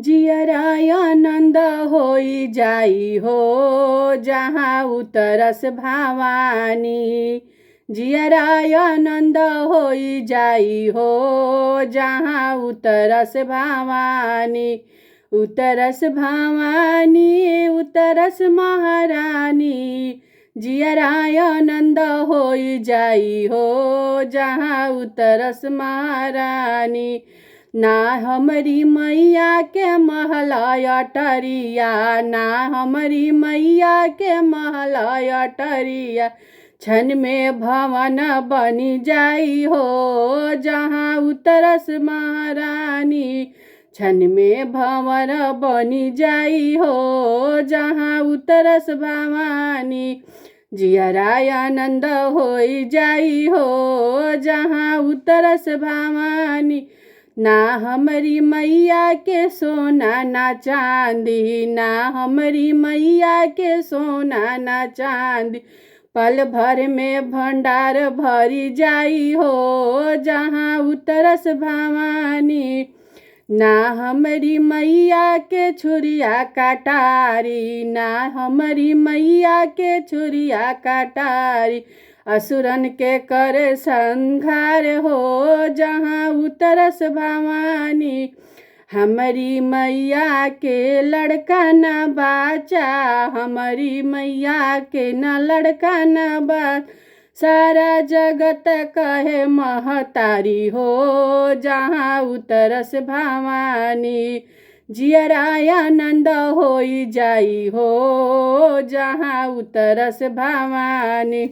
जियराय आनंद होई जाई हो जहाँ उतरस भवानी। जियराय आनंद होई जाई हो जहाँ उतरस भवानी। उतरस भवानी उतरस महारानी। जियराय आनंद होई जाई हो जहाँ उतरस महारानी। ना हमारी मैया के महल अटरिया, ना हमारी मैया के महल अटरिया। क्षण में भवन बनी जाई हो जहाँ उतरस महारानी। क्षण में भवन बनी जाई हो जहाँ उतरस भवानी। जियराय आनंद होई जाई हो जहाँ उतरस भवानी। ना हमारी मैया के सोना ना चांदी, ना हमारी मैया के सोना ना चांदी। पल भर में भंडार भरी जाई हो जहाँ उतरस भवानी। ना हमारी मैया के छुरिया कटारी, ना हमारी मैया के छुरिया कटारी। असुरन के कर संहार हो जहाँ उतरस भवानी। हमारी मैया के लड़का न बाचा, हमारी मैया के न लड़का न बा। सारा जगत कहे महतारी हो जहाँ उतरस भवानी। जियराय आनंद होई जाई हो जहाँ उतरस भवानी।